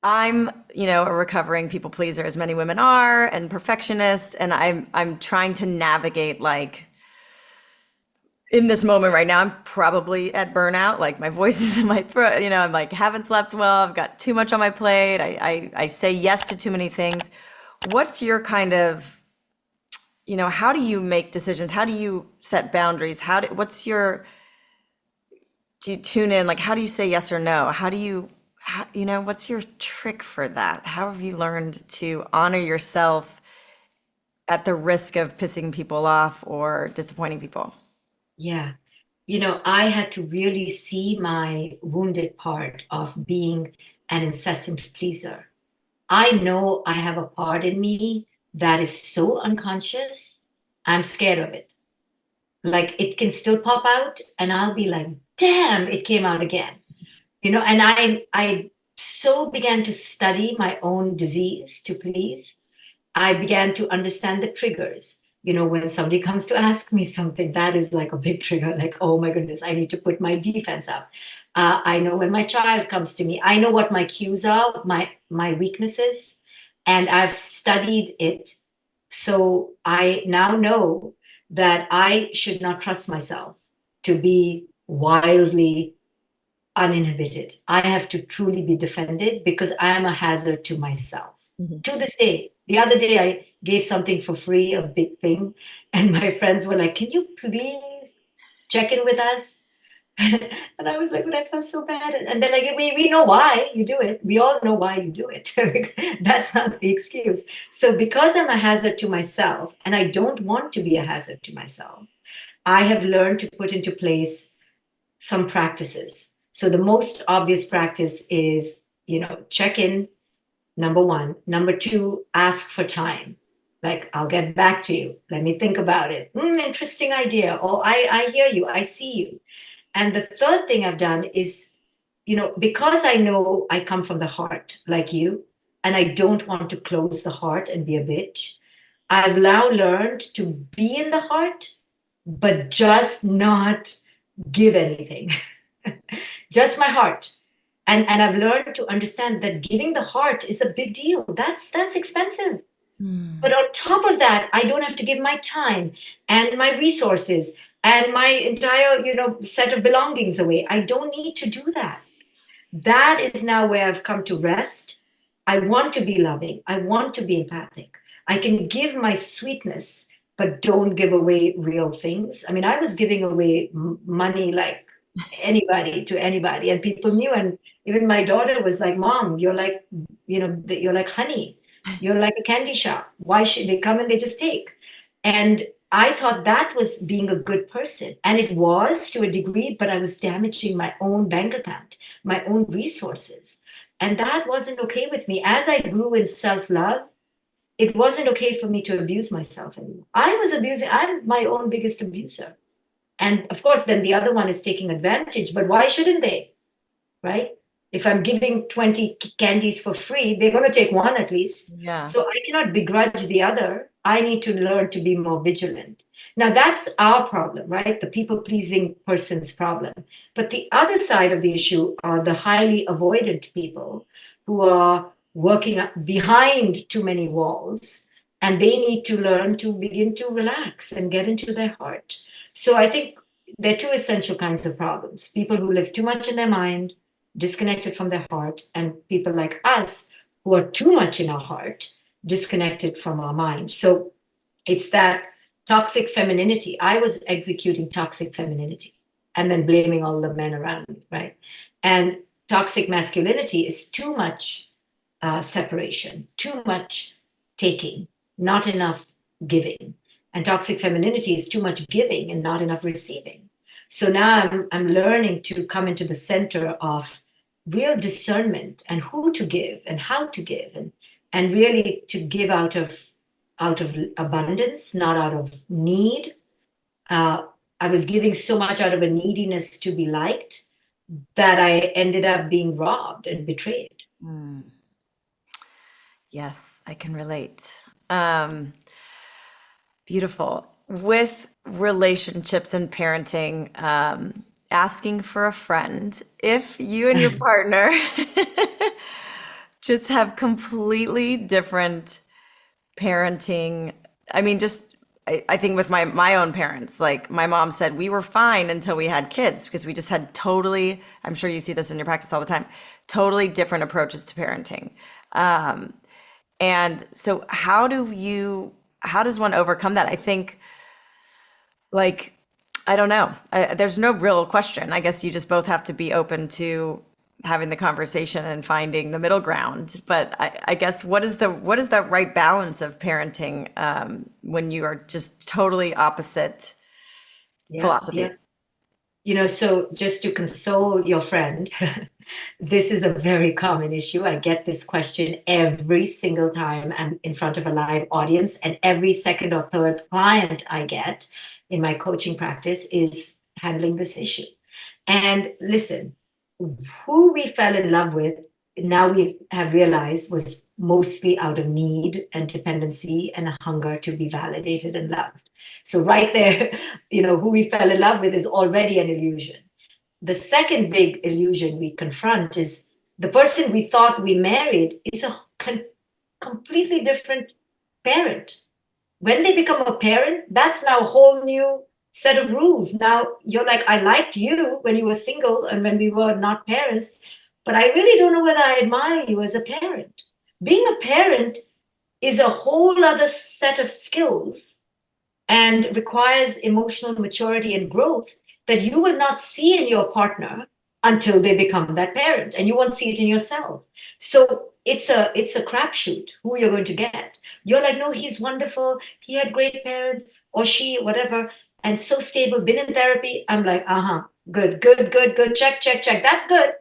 I'm, a recovering people pleaser, as many women are, and perfectionist, and I'm trying to navigate like in this moment right now, I'm probably at burnout. Like my voice is in my throat. I'm like haven't slept well. I've got too much on my plate. I say yes to too many things. What's your kind of, how do you make decisions? How do you set boundaries? What's your, do you tune in? Like, how do you say yes or no? What's your trick for that? How have you learned to honor yourself at the risk of pissing people off or disappointing people? Yeah. I had to really see my wounded part of being an incessant pleaser. I know I have a part in me that is so unconscious, I'm scared of it. Like it can still pop out, and I'll be like, damn, it came out again. And I so began to study my own disease to please. I began to understand the triggers. When somebody comes to ask me something, that is like a big trigger, like, oh my goodness, I need to put my defense up. I know when my child comes to me, I know what my cues are, my weaknesses, and I've studied it. So I now know that I should not trust myself to be wildly uninhibited. I have to truly be defended because I am a hazard to myself. Mhm. To this day, the other day I gave something for free, a big thing, and my friends were like, "Can you please check in with us?" And I was like, "But I felt so bad." And they're like, "We know why you do it. We all know why you do it. That's not the excuse." So because I'm a hazard to myself, and I don't want to be a hazard to myself, I have learned to put into place some practices. So the most obvious practice is, check in, number one. Number two, ask for time. Like, I'll get back to you. Let me think about it. Interesting idea. Oh, I hear you. I see you. And the third thing I've done is, because I know I come from the heart like you, and I don't want to close the heart and be a bitch, I've now learned to be in the heart, but just not give anything. Just my heart. And I've learned to understand that giving the heart is a big deal. That's expensive. But Mm. on top of that, I don't have to give my time and my resources and my entire, set of belongings away. I don't need to do that. That is now where I've come to rest. I want to be loving. I want to be empathic. I can give my sweetness, but don't give away real things. I mean, I was giving away money like anybody to anybody, and people knew. And even my daughter was like, "Mom, you're like, you're like honey. You're like a candy shop. Why should they come and they just take?" And I thought that was being a good person. And it was to a degree, but I was damaging my own bank account, my own resources. And that wasn't okay with me. As I grew in self love, it wasn't okay for me to abuse myself anymore. I was abusing, I'm my own biggest abuser. And of course, then the other one is taking advantage, but why shouldn't they? Right? If I'm giving 20 candies for free, they're going to take one at least. Yeah. So I cannot begrudge the other. I need to learn to be more vigilant. Now, that's our problem, right? The people pleasing person's problem. But the other side of the issue are the highly avoidant people who are working behind too many walls, and they need to learn to begin to relax and get into their heart. So I think there are two essential kinds of problems: people who live too much in their mind, disconnected from their heart, and people like us who are too much in our heart, disconnected from our mind. So it's that toxic femininity. I was executing toxic femininity and then blaming all the men around me, right? And toxic masculinity is too much separation, too much taking, not enough giving. And toxic femininity is too much giving and not enough receiving. So now I'm learning to come into the center of real discernment and who to give and how to give, and really to give out of abundance, not out of need. Uh, I was giving so much out of a neediness to be liked that I ended up being robbed and betrayed. Mm. Yes, I can relate. Um, Beautiful. With relationships and parenting, asking for a friend, if you and your partner just have completely different parenting. I mean, just I think with my own parents, like my mom said, we were fine until we had kids because we just had totally, I'm sure you see this in your practice all the time, totally different approaches to parenting. Um, and so how does one overcome that? I think like, I don't know. There's no real question. I guess you just both have to be open to having the conversation and finding the middle ground. But I guess what is the right balance of parenting when you are just totally opposite Yeah, yeah. philosophies? So just to console your friend, this is a very common issue. I get this question every single time I'm in front of a live audience, and every second or third client I get in my coaching practice is handling this issue. And listen, who we fell in love with, now we have realized was mostly out of need and dependency and a hunger to be validated and loved. So right there, who we fell in love with is already an illusion. The second big illusion we confront is the person we thought we married is a completely different parent. When they become a parent, that's now a whole new set of rules. Now you're like, I liked you when you were single and when we were not parents, but I really don't know whether I admire you as a parent. Being a parent is a whole other set of skills and requires emotional maturity and growth that you will not see in your partner until they become that parent, and you won't see it in yourself. So it's a crapshoot who you're going to get. You're like, no, he's wonderful, he had great parents, or she, whatever, and so stable, been in therapy. I'm like, good, good, good, good, check, check, check, that's good.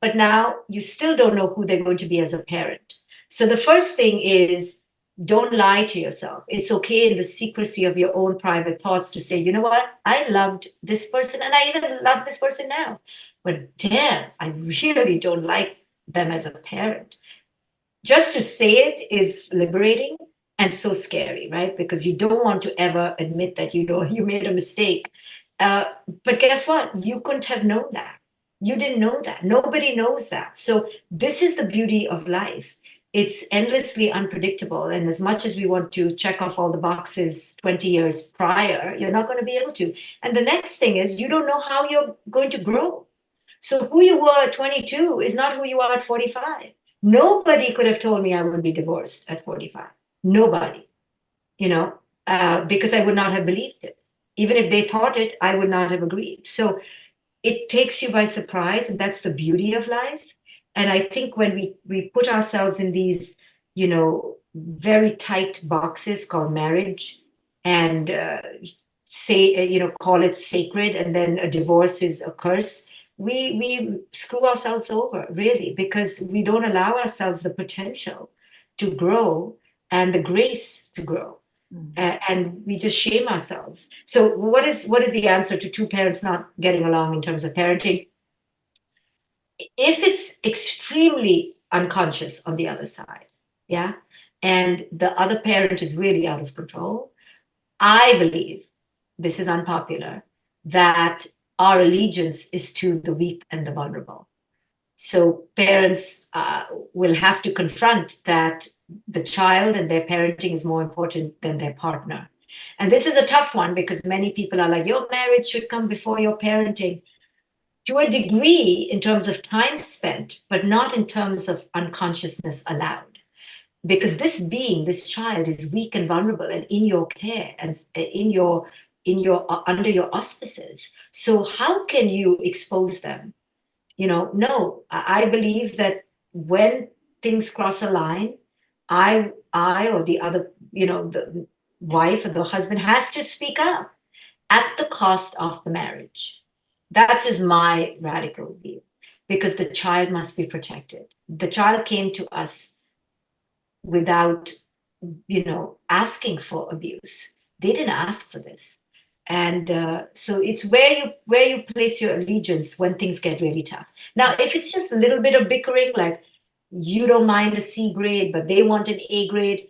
But now you still don't know who they're going to be as a parent. So the first thing is, don't lie to yourself. It's okay in the secrecy of your own private thoughts to say, you know what? I loved this person and I even love this person now. But damn, I really don't like them as a parent. Just to say it is liberating and so scary, right? Because you don't want to ever admit that you made a mistake. Uh, but guess what? You couldn't have known that. You didn't know that. Nobody knows that. So this is the beauty of life. It's endlessly unpredictable. And as much as we want to check off all the boxes 20 years prior, you're not going to be able to. And the next thing is you don't know how you're going to grow. So who you were at 22 is not who you are at 45. Nobody could have told me I would be divorced at 45. Nobody, because I would not have believed it. Even if they thought it, I would not have agreed. So it takes you by surprise, and that's the beauty of life. And I think when we put ourselves in these, very tight boxes called marriage, and say, call it sacred, and then a divorce is a curse, we screw ourselves over, really, because we don't allow ourselves the potential to grow and the grace to grow. And we just shame ourselves. So what is the answer to two parents not getting along in terms of parenting? If it's extremely unconscious on the other side, yeah, and the other parent is really out of control, I believe, this is unpopular, that our allegiance is to the weak and the vulnerable. So parents will have to confront that the child and their parenting is more important than their partner. And this is a tough one because many people are like, your marriage should come before your parenting. To a degree, in terms of time spent, but not in terms of unconsciousness allowed. Because this child is weak and vulnerable and in your care and in your under your auspices. So how can you expose them? No, I believe that when things cross a line, I or the other, the wife or the husband has to speak up at the cost of the marriage. That's just my radical view, because the child must be protected. The child came to us without, asking for abuse. They didn't ask for this. And so it's where you place your allegiance when things get really tough. Now, if it's just a little bit of bickering, like you don't mind a C grade, but they want an A grade,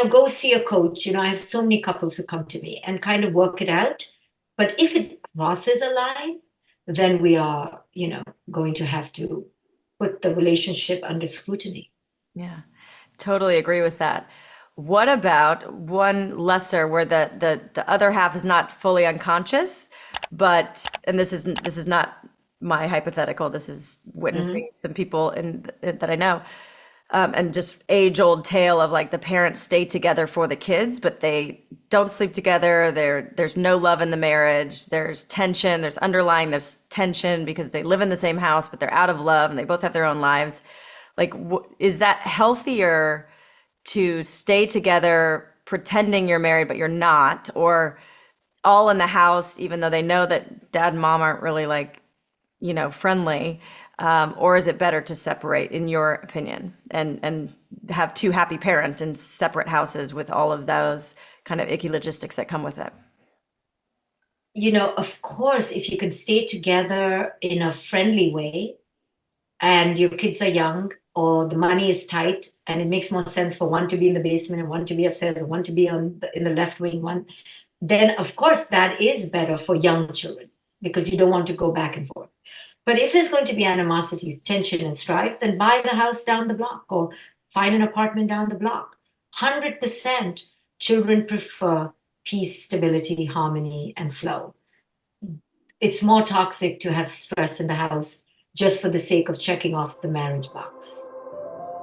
go see a coach. I have so many couples who come to me and kind of work it out. But if it crosses a line, then we are, going to have to put the relationship under scrutiny. Yeah, totally agree with that. What about one lesser where the other half is not fully unconscious, but and this is not my hypothetical. This is Mhm. witnessing some people in that I know, and just age old tale of like the parents stay together for the kids, but they don't sleep together. There's no love in the marriage. There's tension. There's tension because they live in the same house, but they're out of love and they both have their own lives. Like, is that healthier to stay together pretending you're married, but you're not, or all in the house, even though they know that dad and mom aren't really like, friendly? Or is it better to separate, in your opinion, and have two happy parents in separate houses with all of those kind of icky logistics that come with it? Of course, if you can stay together in a friendly way and your kids are young or the money is tight and it makes more sense for one to be in the basement and one to be upstairs and one to be in the left wing one, then of course that is better for young children because you don't want to go back and forth. But if there's going to be animosity, tension, and strife, then buy the house down the block or find an apartment down the block. 100% children prefer peace, stability, harmony, and flow. It's more toxic to have stress in the house just for the sake of checking off the marriage box.